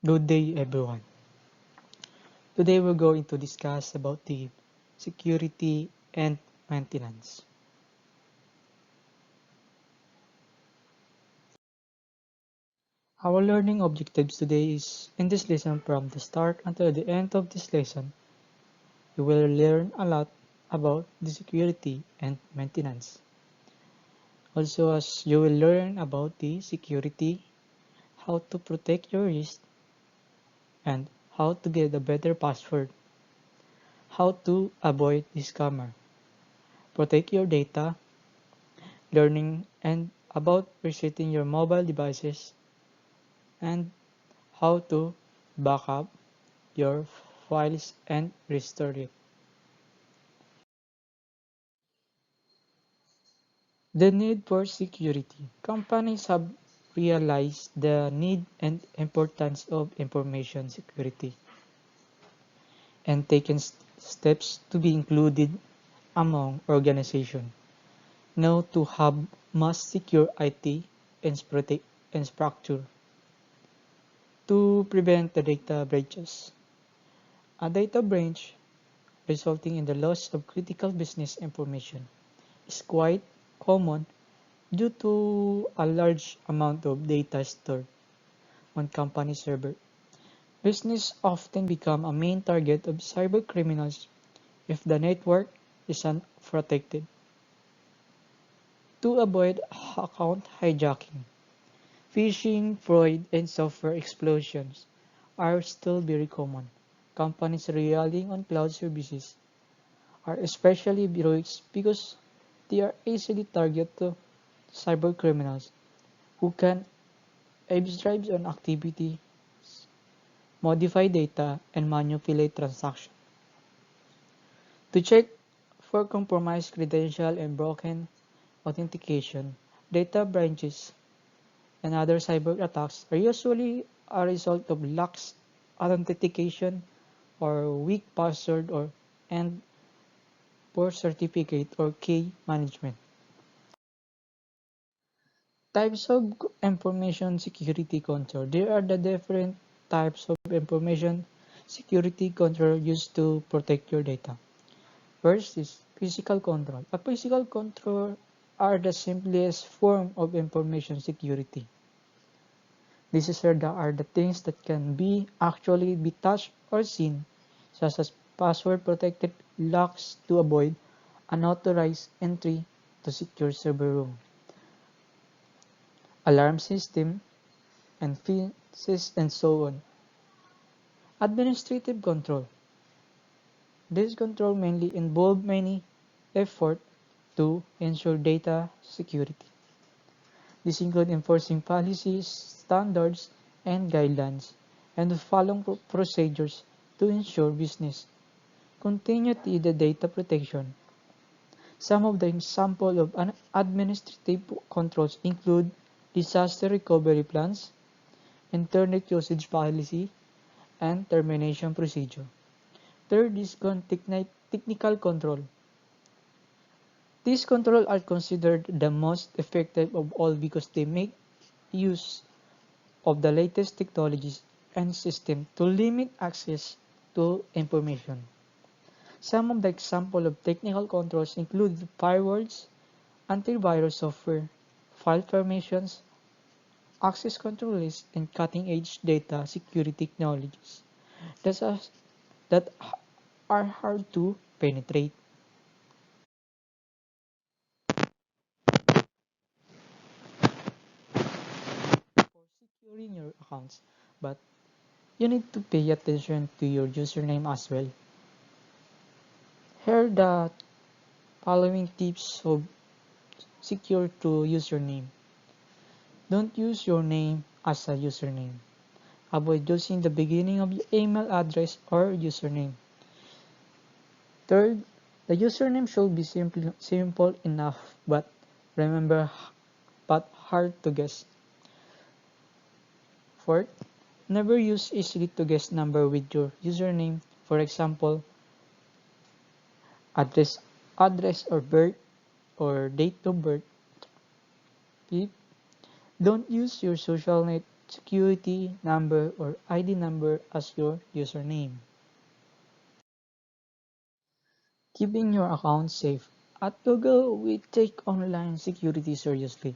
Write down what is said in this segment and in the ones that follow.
Good day, everyone. Today we're going to discuss about the security and maintenance. Our learning objectives today is in this lesson from the start until the end of this lesson, you will learn a lot about the security and maintenance. Also, as you will learn about the security, how to protect your wrist, and how to get a better password, how to avoid the scammer, protect your data, learning and about resetting your mobile devices, and how to back up your files and restore it. The need for security. Companies have realized the need and importance of information security and taken steps to be included among organizations. Now to have mass secure IT infrastructure to prevent the data breaches. A data breach resulting in the loss of critical business information is quite common due to a large amount of data stored on company server. Business often become a main target of cyber criminals if the network is unprotected. To avoid account hijacking, phishing, fraud, and software explosions are still very common. Companies relying on cloud services are especially risky because they are easily targeted to cyber criminals who can eavesdrop on activity, modify data, and manipulate transactions. To check for compromised credential and broken authentication, data breaches and other cyber attacks are usually a result of lax authentication or weak password and poor certificate or key management. Types of information security control. There are the different types of information security control used to protect your data. First is physical control. A physical control are the simplest form of information security. These are the things that can be actually be touched or seen, such as password protected locks to avoid unauthorized entry to secure server room, alarm system, and fences and so on. Administrative control. This control mainly involve many effort to ensure data security. This include enforcing policies, standards, and guidelines, and following procedures to ensure business continuity the data protection. Some of the examples of administrative controls include disaster recovery plans, internet usage policy, and termination procedure. Third is technical control. These controls are considered the most effective of all because they make use of the latest technologies and systems to limit access to information. Some of the examples of technical controls include firewalls, antivirus software, file permissions, access control lists, and cutting-edge data security technologies that are, that are hard to penetrate. For securing your accounts, but you need to pay attention to your username as well. Here are the following tips of secure to username. Don't use your name as a username. Avoid using the beginning of your email address or username. Third, the username should be simple enough but remember but hard to guess. Fourth, never use easily to guess number with your username. For example, address or birth or date of birth. Fifth, don't use your social security number or ID number as your username. Keeping your account safe. At Google, we take online security seriously.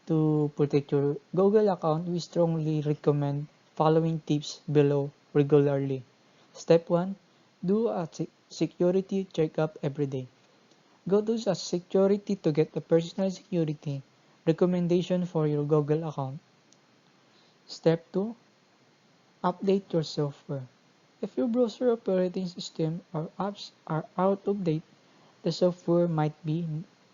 To protect your Google account, we strongly recommend following tips below regularly. Step 1. Do a security checkup every day. Go to a security to get a personal security recommendation for your Google account. Step 2. Update your software. If your browser operating system or apps are out of date, the software might be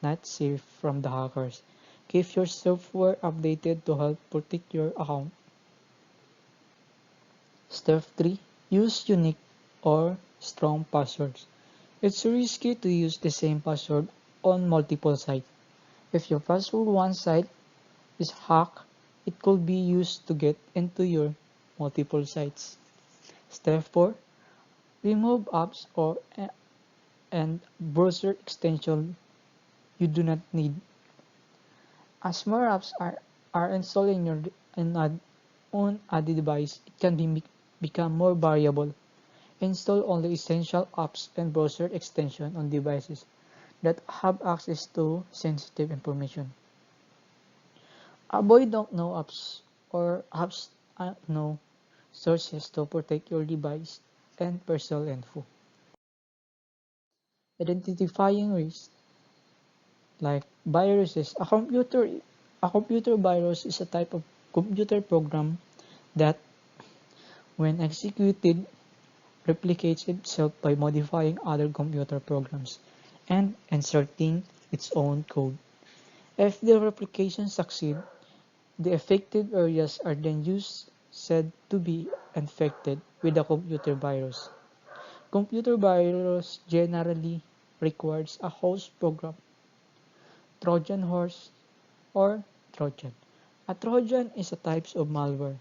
not safe from the hackers. Keep your software updated to help protect your account. Step 3. Use unique or strong passwords. It's risky to use the same password on multiple sites. If your password one site is hacked, it could be used to get into your multiple sites. Step 4. Remove apps or and browser extension you do not need. As more apps are installed in your on a device, it can become more variable. Install only essential apps and browser extensions on devices that have access to sensitive information. Avoid don't-know apps or apps unknown sources to protect your device and personal info. Identifying risks like viruses. A computer virus is a type of computer program that, when executed, replicates itself by modifying other computer programs and inserting its own code. If the replication succeeds, the affected areas are then said to be infected with a computer virus. Computer virus generally requires a host program, Trojan horse, or Trojan. A Trojan is a type of malware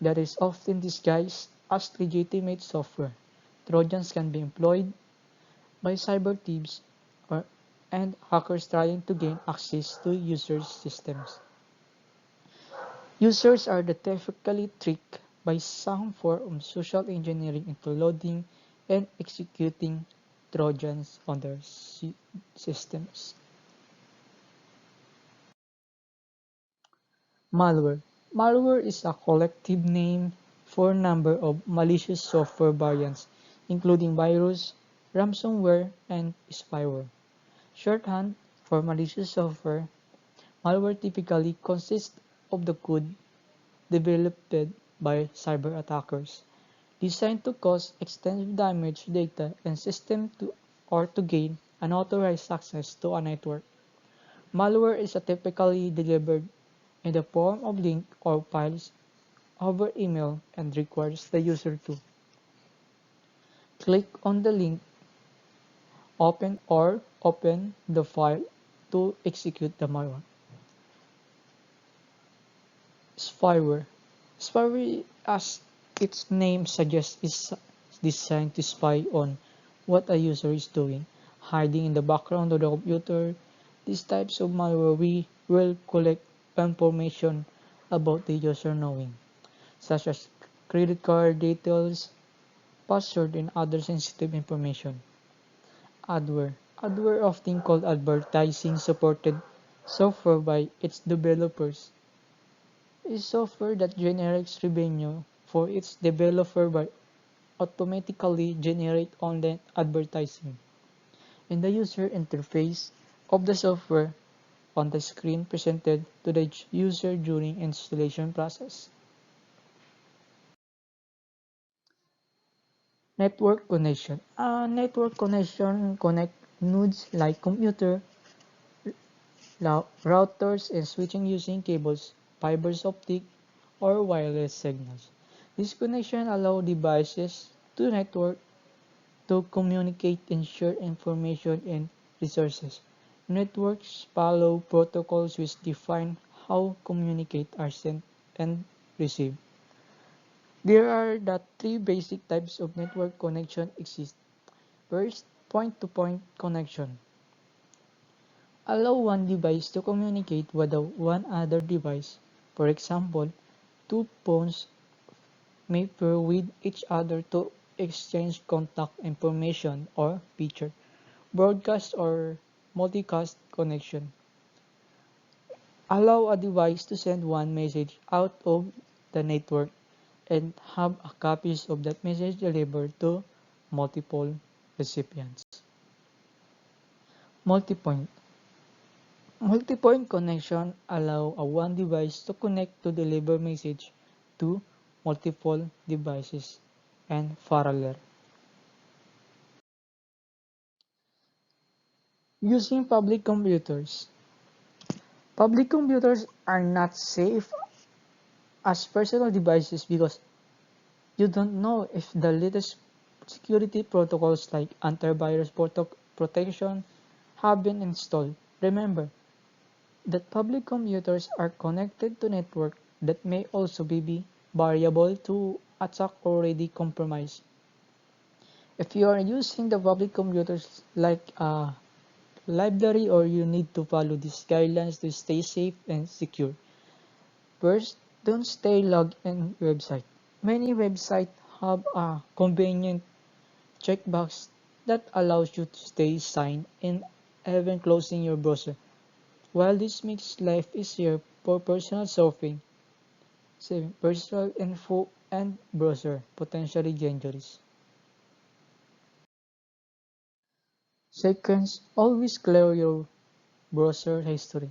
that is often disguised as legitimate software. Trojans can be employed by cyber thieves and hackers trying to gain access to users' systems. Users are typically tricked by some form of social engineering into loading and executing Trojans on their systems. Malware. Malware is a collective name for a number of malicious software variants, including virus, ransomware, and spyware. Shorthand for malicious software, malware typically consists of the code developed by cyber attackers, designed to cause extensive damage to data and systems or to gain unauthorized access to a network. Malware is typically delivered in the form of links or files over email and requires the user to click on the link, open the file to execute the malware. Spyware. Spyware, as its name suggests, is designed to spy on what a user is doing, hiding in the background of the computer. These types of malware will collect information about the user knowing, such as credit card details, password, and other sensitive information. Adware. Adware, often called advertising-supported software by its developers, is software that generates revenue for its developer by automatically generate online advertising in the user interface of the software on the screen presented to the user during installation process. Network connection. A network connection connects nodes like computer, routers, and switching using cables, fibers optic, or wireless signals. This connection allows devices to network to communicate and share information and resources. Networks follow protocols which define how communicate are sent and received. There are the three basic types of network connection exist. First, point-to-point connection. Allow one device to communicate with one other device. For example, Two phones may pair with each other to exchange contact information or feature, broadcast or multicast connection. Allow a device to send one message out of the network and have a copies of that message delivered to multiple recipients. Multipoint. Multipoint connection allow a one device to connect to deliver message to multiple devices and parallel. Using public computers. Public computers are not safe as personal devices because you don't know if the latest security protocols like antivirus protection have been installed. Remember that public computers are connected to network that may also be variable to attack already compromised. If you are using the public computers like a library or you need to follow these guidelines to stay safe and secure. First, don't stay logged in website. Many websites have a convenient checkbox that allows you to stay signed in even closing your browser. While this makes life easier for personal surfing, saving personal info and browser potentially dangerous. Second, always clear your browser history.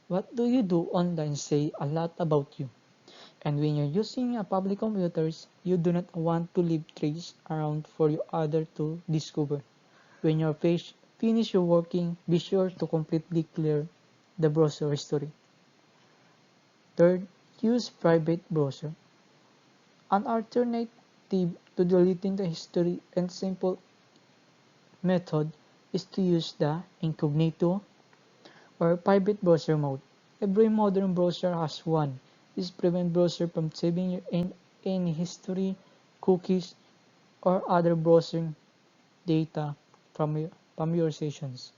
What do you do online say a lot about you. And when you're using a public computers, you do not want to leave trace around for your other to discover. When you're finish your working, be sure to completely clear the browser history. Third, use private browser. An alternative to deleting the history and simple method is to use the incognito or private browser mode. Every modern browser has one. This prevents browser from saving in any history, cookies, or other browsing data from your sessions.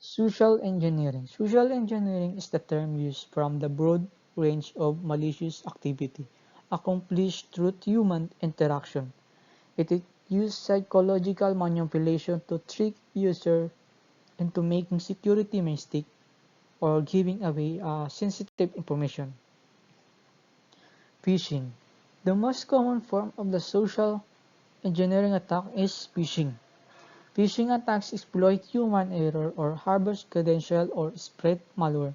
Social engineering. Social engineering is the term used from the broad range of malicious activity accomplished through human interaction. It uses psychological manipulation to trick users into making security mistakes or giving away sensitive information. Phishing. The most common form of the social engineering attack is phishing. Phishing attacks exploit human error or harbors credential or spread malware,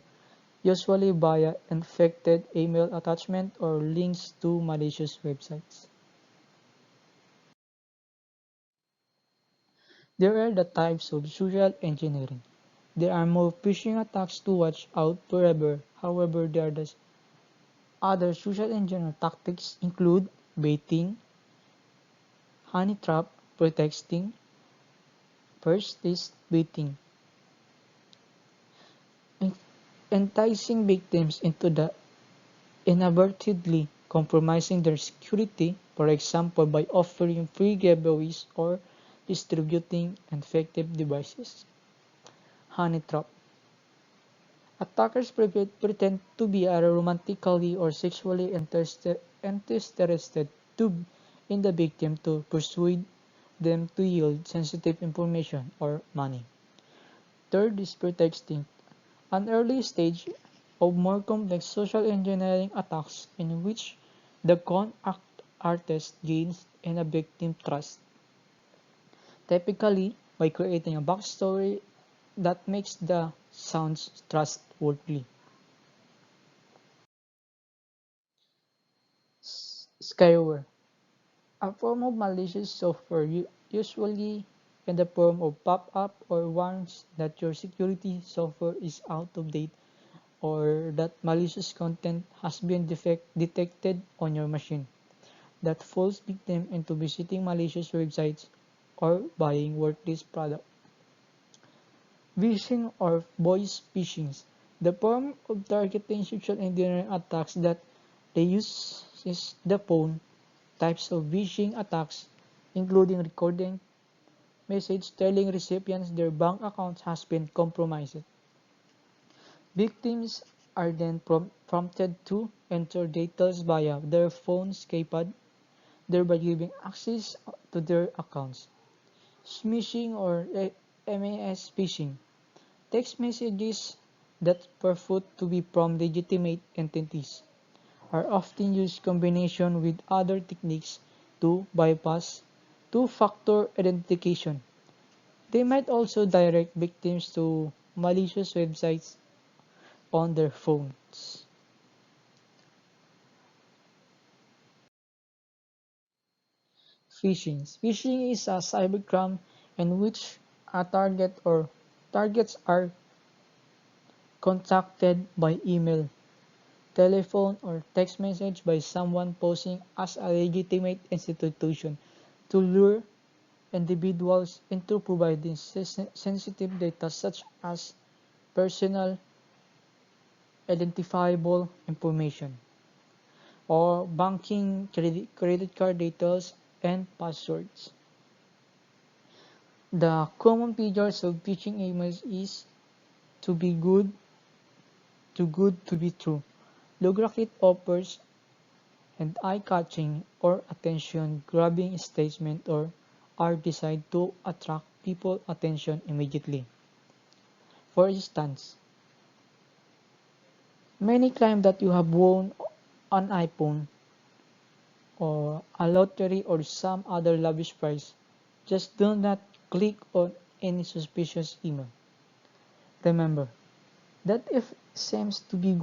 usually via infected email attachment or links to malicious websites. There are the types of social engineering. There are more phishing attacks to watch out forever. However, there are the other social engineering tactics include baiting, honey trap, pretexting. First is baiting, enticing victims into the inadvertently compromising their security, for example by offering free giveaways or distributing infected devices. Honey trap. Attackers pretend to be romantically or sexually interested in the victim to persuade them to yield sensitive information or money. Third is pretexting, an early stage of more complex social engineering attacks in which the con artist gains in a victim trust, typically by creating a backstory that makes the sounds trustworthy. Spyware, a form of malicious software usually in the form of pop-up or warns that your security software is out of date or that malicious content has been detected on your machine, that falls victim into visiting malicious websites or buying worthless products. Phishing or voice phishing, the form of targeting social engineering attacks that they use is the phone. Types of phishing attacks including recording message telling recipients their bank account has been compromised. Victims are then prompted to enter details via their phone's keypad, thereby giving access to their accounts. Smishing or MAS phishing. Text messages that purport to be from legitimate entities are often used in combination with other techniques to bypass two-factor identification. They might also direct victims to malicious websites on their phones. Phishing. Phishing is a cybercrime in which a target or targets are contacted by email, telephone, or text message by someone posing as a legitimate institution to lure individuals into providing sensitive data such as personal identifiable information or banking, credit card details, and passwords. The common features of phishing emails is to be good to be true, lucrative offers, and eye-catching or attention-grabbing statements or are designed to attract people's attention immediately. For instance, many claim that you have won an iPhone or a lottery or some other lavish prize. Just do not click on any suspicious email. Remember that if it seems to be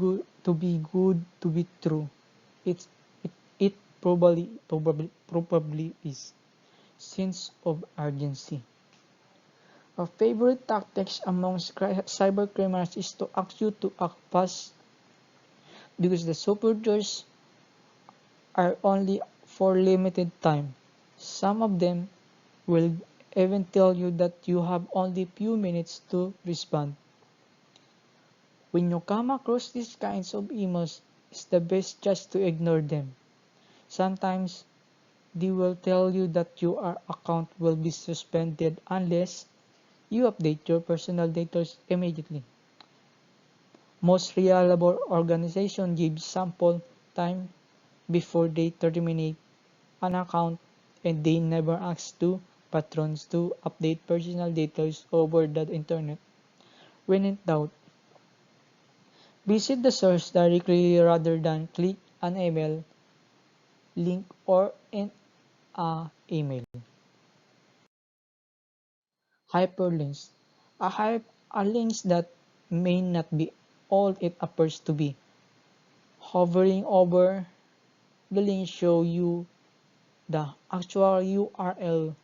true, it's, it probably is. Sense of urgency. A favorite tactics amongst cybercriminals is to ask you to act fast because the supporters are only for limited time. Some of them will even tell you that you have only few minutes to respond. When you come across these kinds of emails, it's the best just to ignore them. Sometimes they will tell you that your account will be suspended unless you update your personal data immediately. Most reliable organizations give sample time before they terminate an account, and they never ask to patrons to update personal data over the internet. When in doubt, visit the source directly rather than click an email link or in a email. Hyperlinks. A links that may not be all it appears to be. Hovering over the link show you the actual URL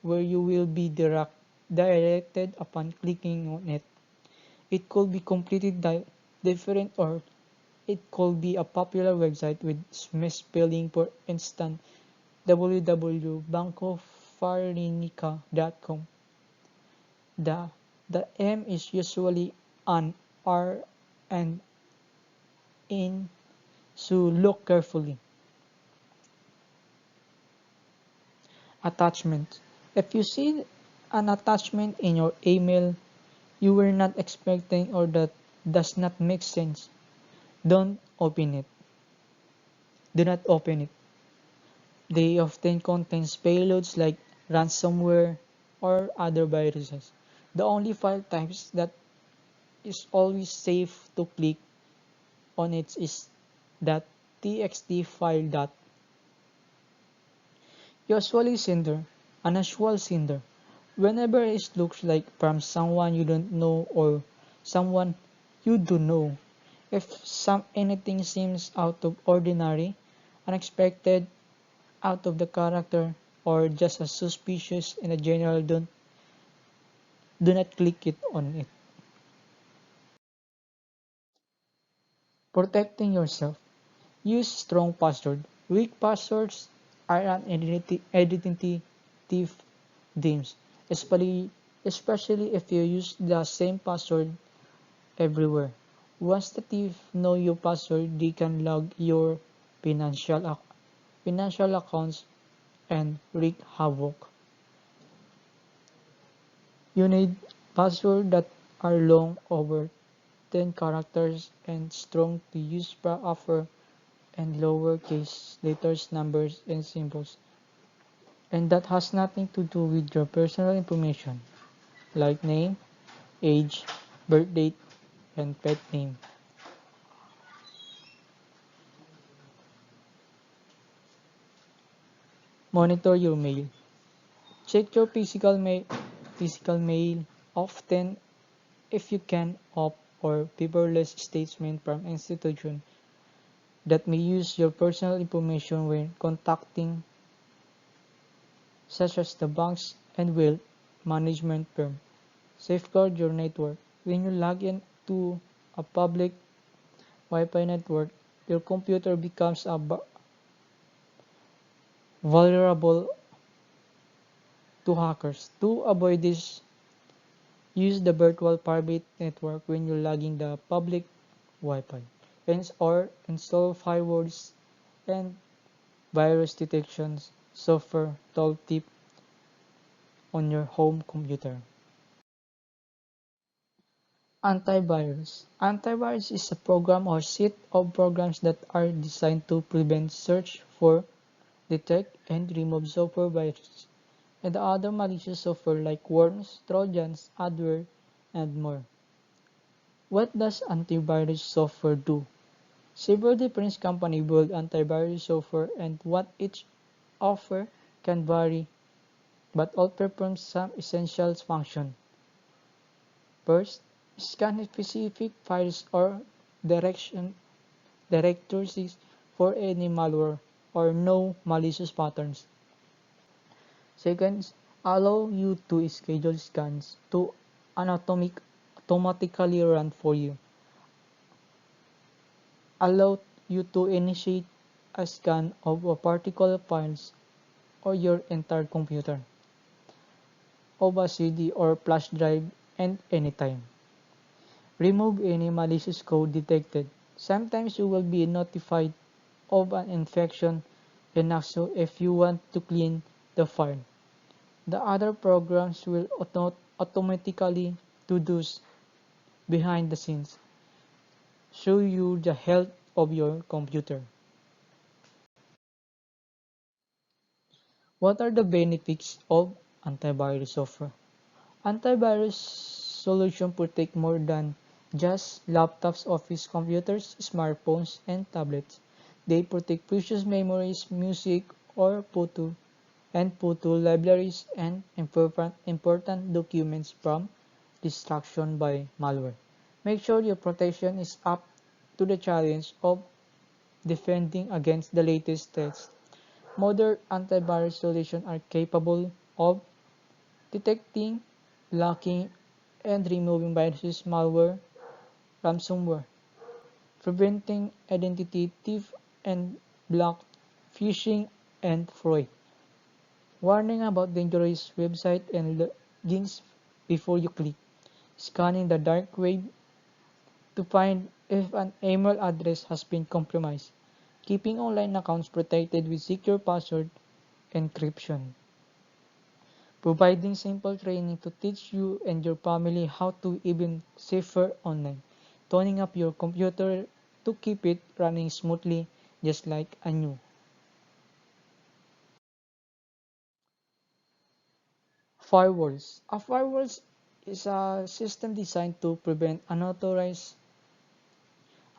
where you will be directed upon clicking on it. It could be completely different, or it could be a popular website with misspelling. For instance, www.bancofarinica.com. The, the M is usually an R and in, so look carefully. Attachment. If you see an attachment in your email you were not expecting or that does not make sense, don't open it. Do not open it. They often contain payloads like ransomware or other viruses. The only file types that is always safe to click on it is that txt file. Usually sender, unusual sender. Whenever it looks like from someone you don't know or someone you do know. If anything seems out of ordinary, unexpected, out of the character, or just as suspicious in a general, do not click it on it. Protecting yourself. Use strong password. Weak passwords are an identity thief games, especially if you use the same password everywhere. Once the thief know your password, they can log your financial accounts and wreak havoc. You need passwords that are long over 10 characters and strong to use upper and lowercase letters, numbers, and symbols. And that has nothing to do with your personal information, like name, age, birth date, and pet name. Monitor your mail. Check your physical mail often if you can opt or paperless statement from institutions that may use your personal information when contacting, such as the banks and wealth management firm. Safeguard your network. When you log in to a public Wi-Fi network, your computer becomes vulnerable to hackers. To avoid this, use the virtual private network when you're logging the public Wi-Fi, or install firewalls and virus detection software tooltip on your home computer. Antivirus. Antivirus is a program or set of programs that are designed to prevent, search for, detect, and remove software viruses and other malicious software like worms, trojans, adware, and more. What does antivirus software do? Several different companies build antivirus software, and what each offer can vary, but all perform some essential functions. First, scan specific files or directories for any malware or no malicious patterns. Second, allow you to schedule scans to automatically run for you. Allow you to initiate a scan of a particular files or your entire computer, of a CD or flash drive, and anytime. Remove any malicious code detected. Sometimes you will be notified of an infection and also if you want to clean the file. The other programs will automatically do this behind the scenes, show you the health of your computer. What are the benefits of antivirus software? Antivirus solutions protect more than just laptops, office computers, smartphones, and tablets. They protect precious memories, music, or photo libraries, and important documents from destruction by malware. Make sure your protection is up to the challenge of defending against the latest threats. Modern antivirus solutions are capable of detecting, blocking, and removing viruses, malware, ransomware, preventing identity theft and block phishing and fraud. Warning about dangerous websites and links before you click. Scanning the dark web to find if an email address has been compromised. Keeping online accounts protected with secure password encryption. Providing simple training to teach you and your family how to even safer online. Toning up your computer to keep it running smoothly just like a new. Firewalls. A firewall is a system designed to prevent unauthorized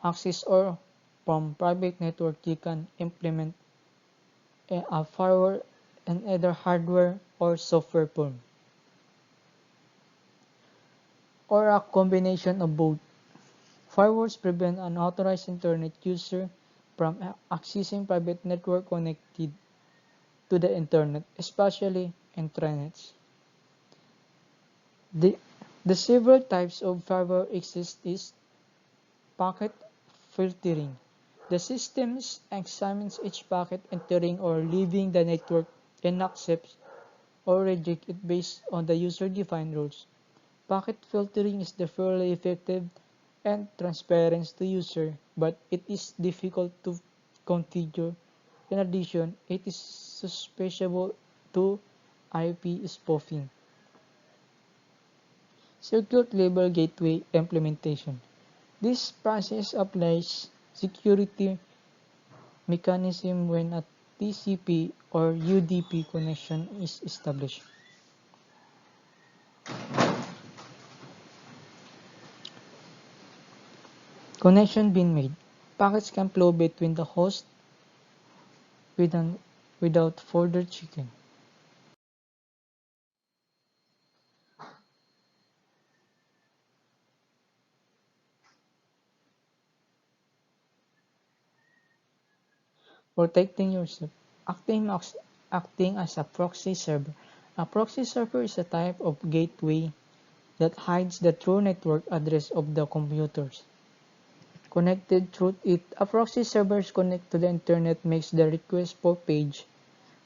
access or from private network. You can implement a firewall in either hardware or software form, or a combination of both. Firewalls prevent unauthorized internet user from accessing private network connected to the internet, especially intranets. The, the several types of firewall exist is packet filtering. The system examines each packet entering or leaving the network and accepts or rejects it based on the user-defined rules. Packet filtering is fairly effective and transparent to user, but it is difficult to configure. In addition, it is susceptible to IP spoofing. Circuit level gateway implementation. This process applies security mechanism when a TCP or UDP connection is established. Connection being made. Packets can flow between the host without further checking. Protecting yourself. Acting as a proxy server. A proxy server is a type of gateway that hides the true network address of the computers connected through it. A proxy server connect to the internet makes the request for page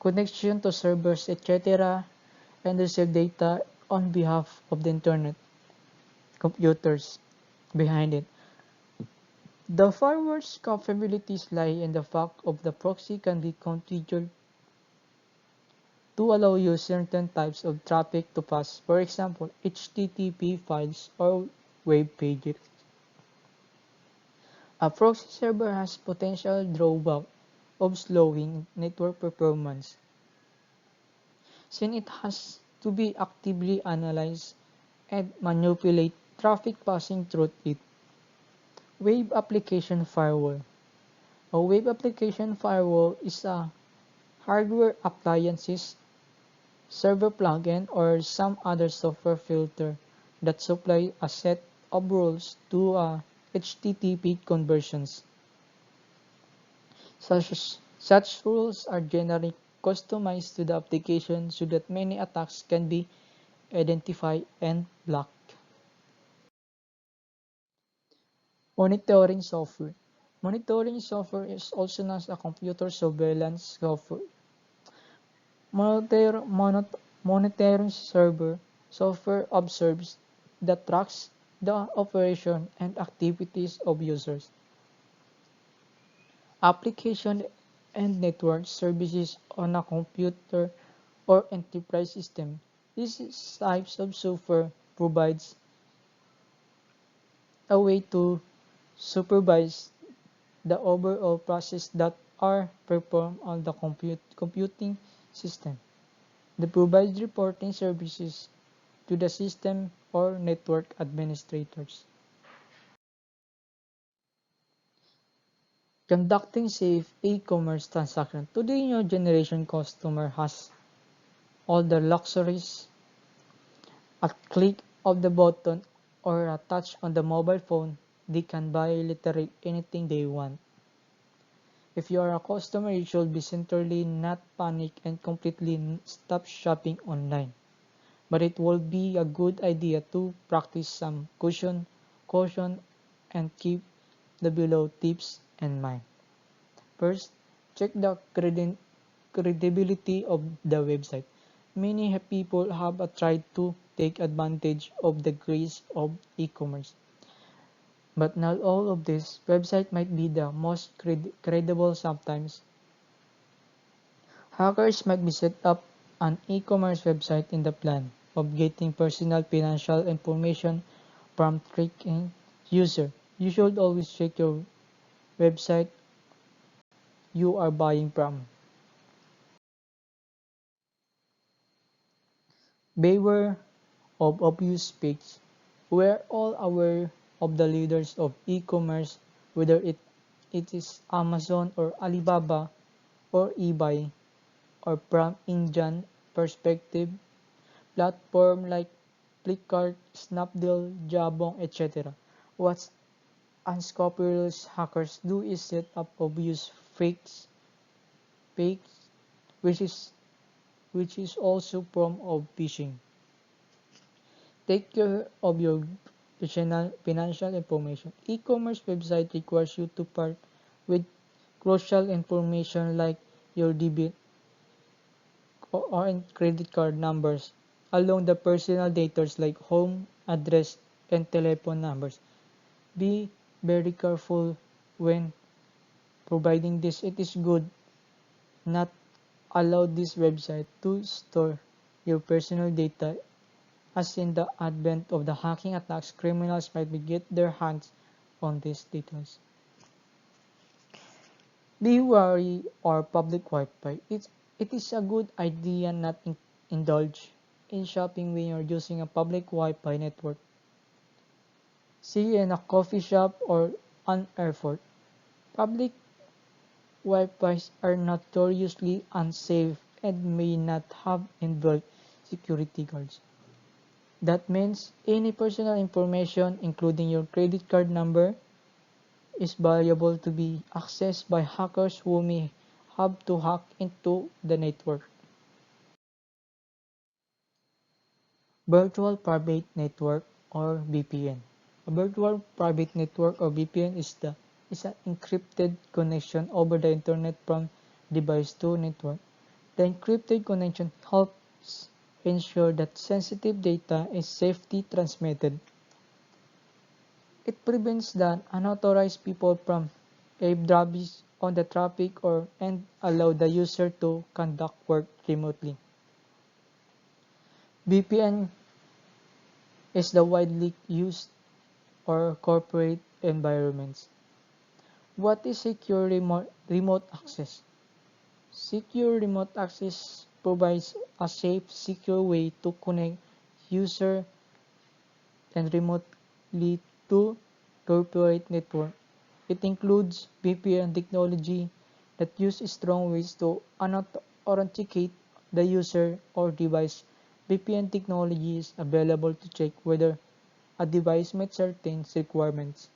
connection to servers, etc., and receive data on behalf of the internet computers behind it. The firewall's capabilities lie in the fact of the proxy can be configured to allow you certain types of traffic to pass, for example, HTTP files or web pages. A proxy server has potential drawback of slowing network performance, since it has to be actively analyze and manipulate traffic passing through it. Web Application Firewall. A web application firewall is a hardware appliances, server plugin, or some other software filter that supply a set of rules to HTTP conversions. Such rules are generally customized to the application so that many attacks can be identified and blocked. Monitoring software. Monitoring software is also known as a computer surveillance software. Monitoring server software observes that tracks the operation and activities of users, application, and network services on a computer or enterprise system. This types of software provides a way to supervise the overall process that are performed on the computing system. They provide reporting services to the system or network administrators. Conducting safe e-commerce transactions. Today, new generation customer has all the luxuries. A click of the button or a touch on the mobile phone, they can buy literally anything they want. If you are a customer, you should be centrally not panic and completely stop shopping online. But it would be a good idea to practice some caution, and keep the below tips in mind. First, check the credibility of the website. Many people have tried to take advantage of the grace of e-commerce. But not all of these websites might be the most credible sometimes. Hackers might be set up an e-commerce website in the plan of getting personal financial information from tricking user. You should always check your website you are buying from. Beware of obvious fakes. We're all aware of the leaders of e-commerce, whether it is Amazon or Alibaba or eBay, or from Indian perspective, platform like Flipkart, Snapdeal, Jabong, etc. What unscrupulous hackers do is set up obvious fakes, which is also form of phishing. Take care of your financial information. E-commerce website requires you to part with crucial information like your debit or credit card numbers, along the personal data like home, address, and telephone numbers. Be very careful when providing this. It is good not allow this website to store your personal data, as in the advent of the hacking attacks, criminals might get their hands on these details. Be wary of public Wi-Fi. It is a good idea not indulge in shopping when you're using a public Wi-Fi network. See in a coffee shop or an airport. Public Wi-Fis are notoriously unsafe and may not have inbuilt security guards. That means any personal information, including your credit card number, is valuable to be accessed by hackers who may have to hack into the network. Virtual Private Network or VPN. A virtual private network or VPN is an encrypted connection over the internet from device to network. The encrypted connection helps ensure that sensitive data is safely transmitted. It prevents the unauthorized people from eavesdropping on the traffic and allow the user to conduct work remotely. VPN is the widely used or corporate environments. What is secure remote access? Secure remote access provides a safe, secure way to connect user and remotely to corporate network. It includes VPN technology that uses strong ways to authenticate the user or device. VPN technology is available to check whether a device meets certain requirements,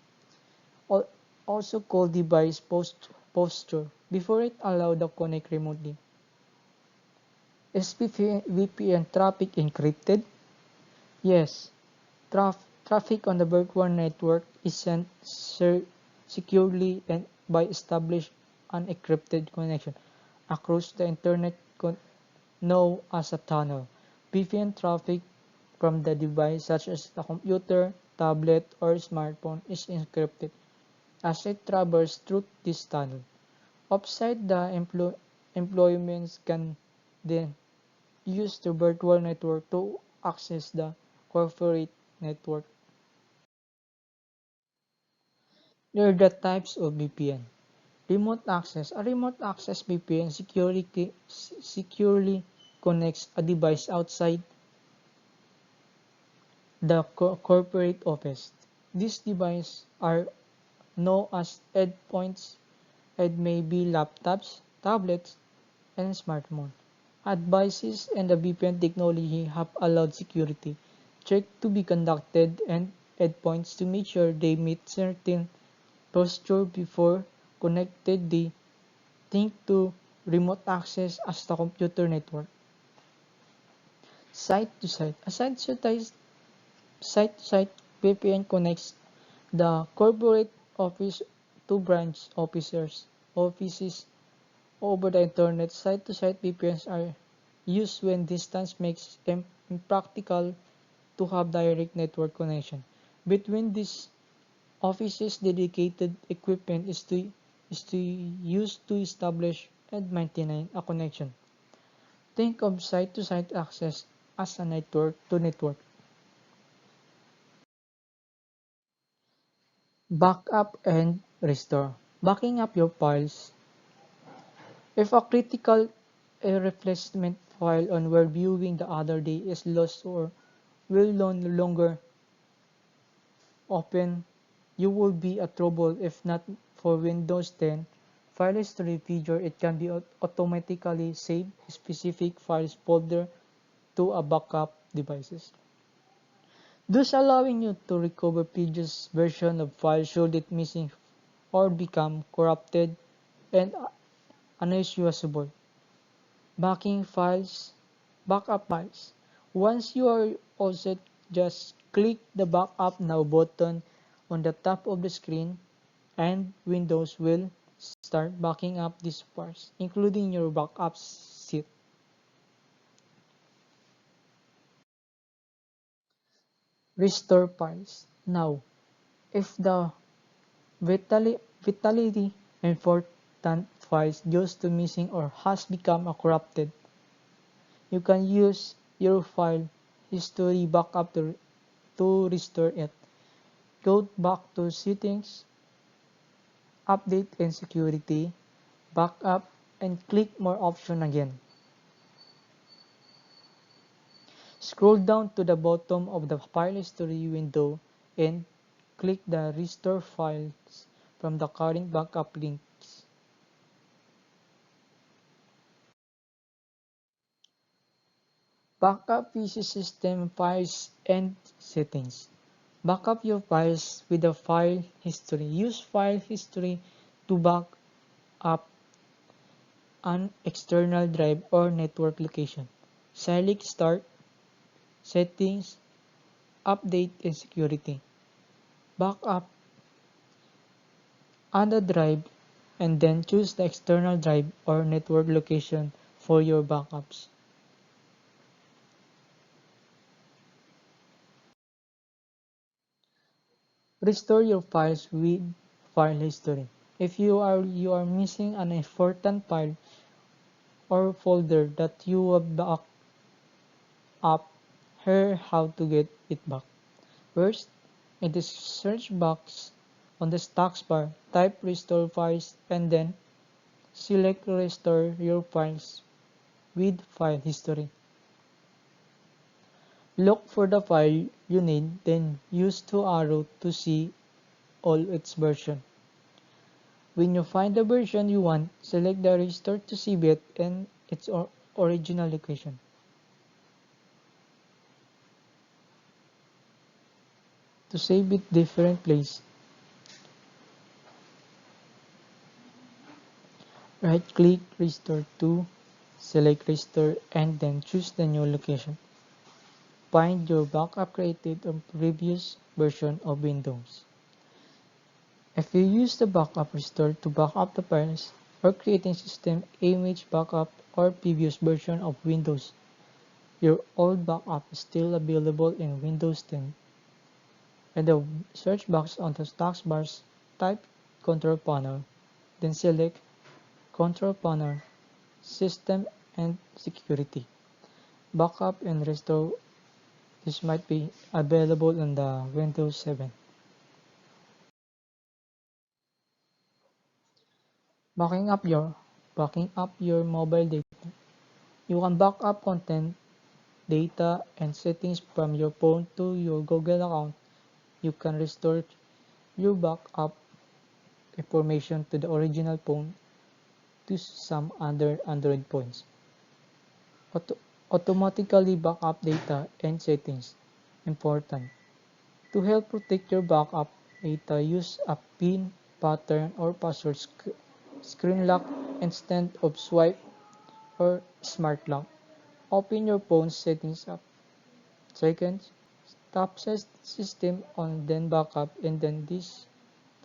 also called device posture, before it allowed the connect remotely. Is VPN traffic encrypted? Yes. Traffic on the virtual network is sent securely and by established unencrypted connection across the internet known as a tunnel. VPN traffic from the device such as the computer, tablet, or smartphone is encrypted as it traverses through this tunnel. Offsite the employments can then use the virtual network to access the corporate network. There are the types of VPN. Remote access. A remote access VPN securely connects a device outside the corporate office. These devices are known as endpoints and may be laptops, tablets, and smartphones. Advices and the VPN technology have allowed security checks to be conducted and endpoints to make sure they meet certain procedures before connected. They think to remote access as the computer network. Site to site. A site-to-site VPN connects the corporate office to branch offices over the internet. Site-to-site VPNs are used when distance makes them impractical to have direct network connection. Between these offices, dedicated equipment is to use to establish and maintain a connection. Think of site-to-site access as a network-to-network. Backup and restore. Backing up your files. If a critical replacement file on where viewing the other day is lost or will no longer open, you will be a trouble. If not for Windows 10 file history feature, it can be automatically save specific files folder to a backup devices, thus allowing you to recover previous version of files should it missing or become corrupted and unusable. Backing files, backup files. Once you are all set, just click the Backup Now button on the top of the screen and Windows will start backing up these files, including your backup sheet. Restore files. Now, if the vitally important files used to missing or has become corrupted, you can use your file history backup to restore it. Go back to Settings, Update and Security, Backup, and click More option again. Scroll down to the bottom of the File History window and click the Restore Files from the current backup links. Backup PC system files and settings. Backup your files with the file history. Use file history to back up an external drive or network location. Select Start, Settings, Update and Security. Backup, add a drive, and then choose the external drive or network location for your backups. Restore your files with file history. If you are missing an important file or folder that you have backed up, here how to get it back. First, in the search box on the status bar, type restore files and then select restore your files with file history. Look for the file you need, then use two arrows to see all its versions. When you find the version you want, select the restore to save it and its original location. To save it different place, right click Restore to, select Restore and then choose the new location. Find your backup created on previous version of Windows. If you use the backup restore to back up the files or creating system image backup or previous version of Windows, your old backup is still available in Windows 10. In the search box on the status bars, type Control Panel, then select Control Panel, System and Security. Backup and restore this might be available on the Windows 7. Backing up your mobile data. You can back up content, data, and settings from your phone to your Google account. You can restore your backup information to the original phone to some other Android phones. Automatically backup data and settings. Important. To help protect your backup data, use a PIN, pattern, or password screen lock instead of swipe or smart lock. Open your phone's settings app. Second, tap system on then backup and then these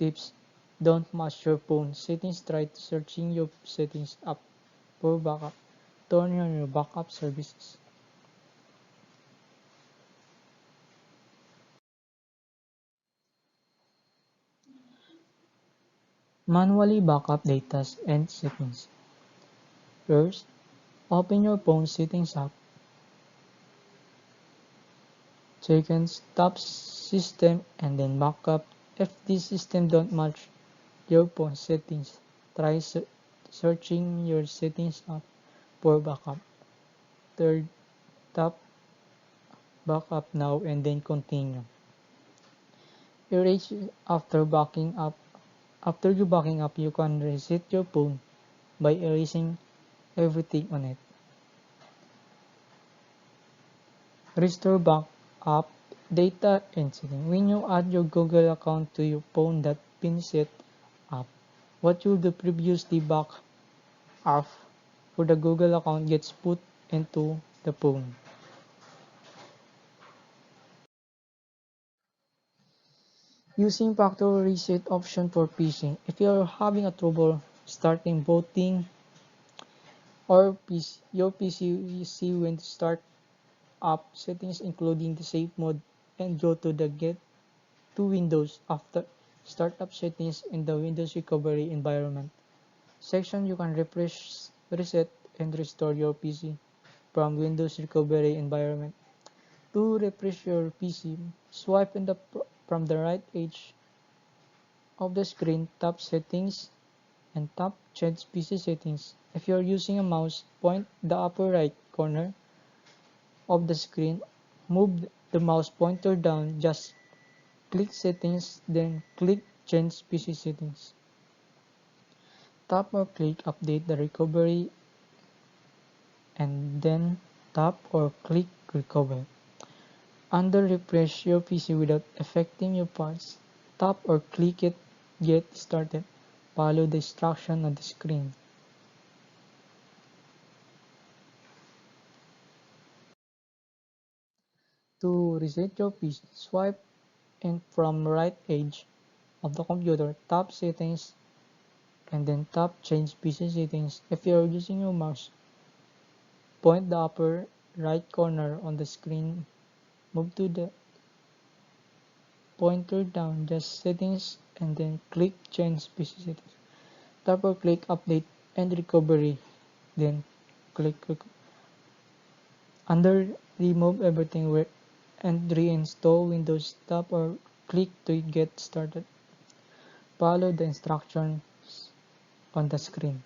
tips don't match your phone settings. Try searching your settings app for backup. Turn on your backup services. Manually backup data and settings. First, open your phone settings app. Second, tap system and then backup. If this system don't match your phone settings, try searching your settings app for backup. Third, tap backup now and then continue. Erase after backing up. After you backing up, you can reset your phone by erasing everything on it. Restore backup data and settings. When you add your Google account to your phone that been set up, what you do previously back up for the Google account gets put into the phone. Using factory reset option for PC. If you are having a trouble starting booting or your PC, you see when to start up settings including the safe mode and go to the get to Windows after startup settings in the Windows recovery environment section. You can refresh, reset, and restore your PC from Windows recovery environment. To refresh your PC, swipe in the from the right edge of the screen, tap Settings and tap Change PC Settings. If you are using a mouse, point the upper right corner of the screen, move the mouse pointer down, just click Settings, then click Change PC Settings. Tap or click Update the recovery and then tap or click Recover. Under Refresh your PC without affecting your parts, tap or click it Get Started. Follow the instruction on the screen. To reset your PC, swipe in from right edge of the computer, tap Settings, and then tap Change PC Settings. If you are using your mouse, point the upper right corner on the screen, move to the pointer down, just Settings, and then click Change PC Settings. Tap or click Update and Recovery, then click Under Remove Everything and reinstall Windows, tap or click to get started. Follow the instructions on the screen.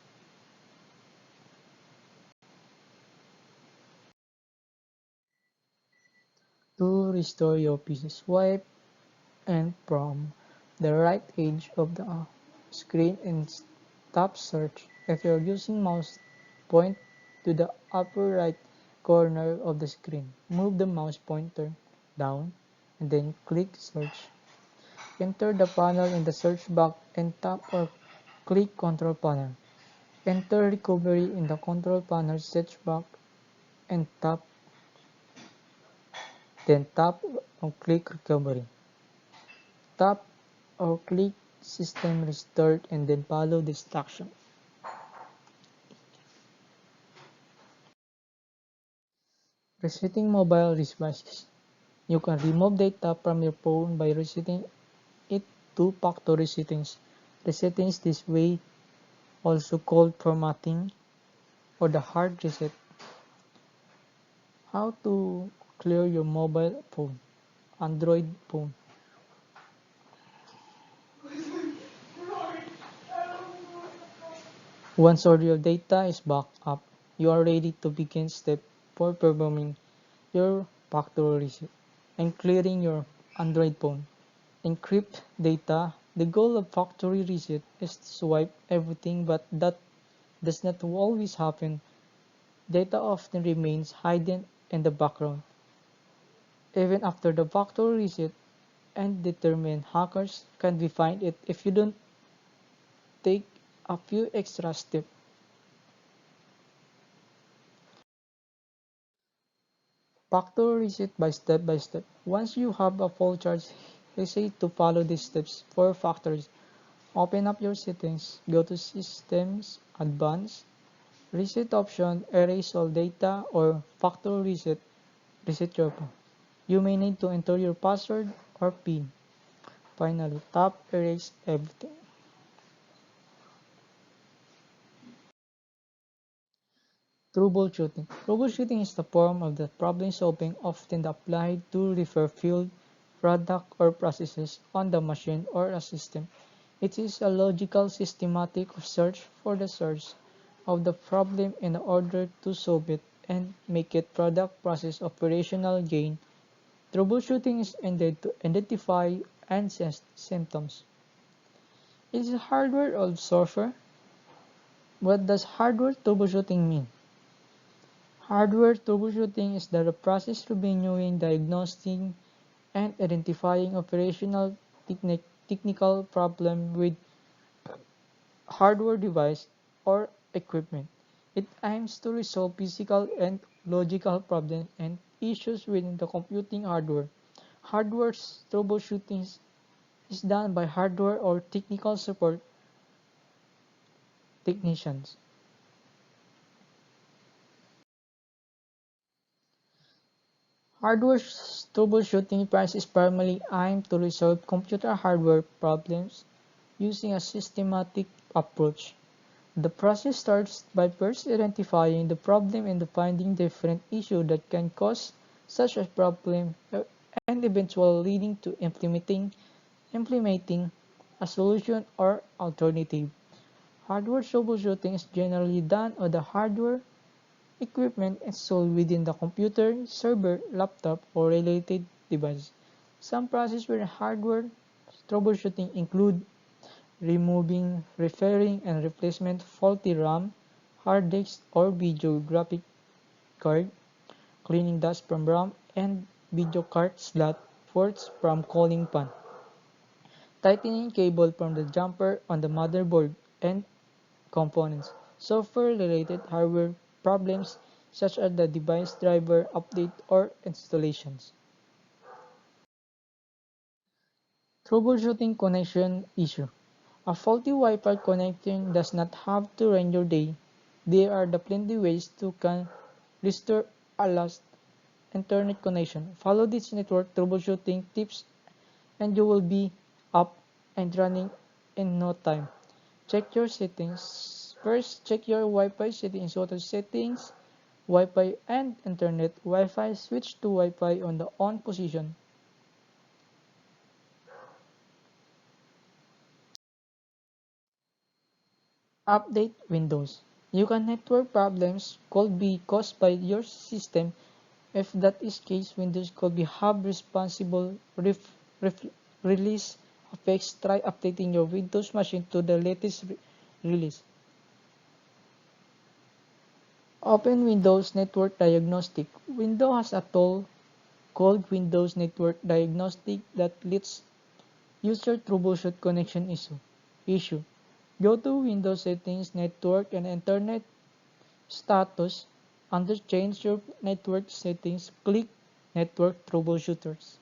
To restore your PC, swipe and from the right edge of the screen and tap Search. If you're using mouse, point to the upper right corner of the screen. Move the mouse pointer down and then click Search. Enter the panel in the search box and tap or click Control Panel. Enter Recovery in the Control Panel search box and then tap or click Recovery. Tap or click System Restart and then follow the instructions. Resetting mobile devices. You can remove data from your phone by resetting it to factory settings. Resetting this way, also called formatting or the hard reset. How to clear your mobile phone, Android phone. Once all your data is backed up, you are ready to begin step for performing your factory reset and clearing your Android phone. Encrypt data. The goal of factory reset is to swipe everything, but that does not always happen. Data often remains hidden in the background. Even after the factory reset and determined, hackers can find it if you don't take a few extra steps. Factory reset by step. Once you have a full charge, hesitate to follow these steps for factories. Open up your settings, go to Systems, Advanced, Reset option, erase all data, or factory reset, reset your phone. You may need to enter your password or PIN. Finally, tap Erase Everything. Troubleshooting. Troubleshooting is the form of the problem solving often applied to repair field, product, or processes on the machine or a system. It is a logical, systematic search for the source of the problem in order to solve it and make it product process operational gain. Troubleshooting is intended to identify and assess symptoms. Is it hardware or software? What does hardware troubleshooting mean? Hardware troubleshooting is the process reviewing, diagnosing, and identifying operational technical problem with hardware device or equipment. It aims to resolve physical and logical problems and issues within the computing hardware. Hardware troubleshooting is done by hardware or technical support technicians. Hardware troubleshooting process is primarily aimed to resolve computer hardware problems using a systematic approach. The process starts by first identifying the problem and finding different issues that can cause such a problem and eventually leading to implementing a solution or alternative. Hardware troubleshooting is generally done on the hardware equipment installed within the computer, server, laptop, or related device. Some processes where hardware troubleshooting include removing, repairing, and replacement faulty RAM, hard disk, or video graphic card, cleaning dust from RAM and video card slot ports from cooling fan, tightening cable from the jumper on the motherboard and components, software-related hardware problems such as the device driver update or installations. Troubleshooting connection issue. A faulty Wi-Fi connection does not have to ruin your day. There are the plenty ways to can restore a lost internet connection. Follow these network troubleshooting tips and you will be up and running in no time. Check your settings. First, check your Wi-Fi settings. Go to settings, Wi-Fi and internet. Wi-Fi, switch to Wi-Fi on the on position. Update Windows. You can network problems could be caused by your system. If that is case, Windows could be have responsible ref, release of fix. Try updating your Windows machine to the latest release. Open Windows Network Diagnostic. Windows has a tool called Windows Network Diagnostic that lets user troubleshoot connection issue. Go to Windows Settings, Network, and Internet Status. Under Change Your Network Settings, click Network Troubleshooters.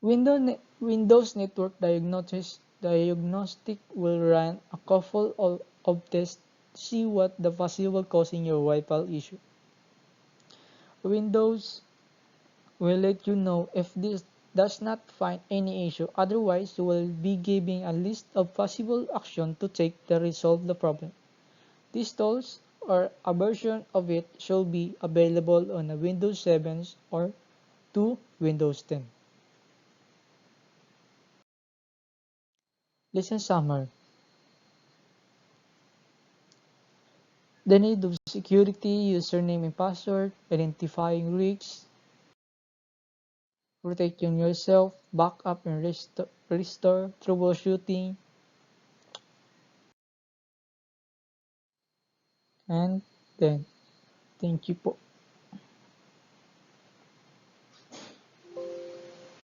Windows Network Diagnostic will run a couple of tests to see what the possible causing your Wi-Fi issue. Windows will let you know if this does not find any issue. Otherwise, you will be given a list of possible actions to take to resolve the problem. These tools or a version of it should be available on a Windows 7 or to Windows 10. Lesson summary. The need of security, username and password, identifying risks, protecting yourself, backup and restore, troubleshooting, and then thank you po.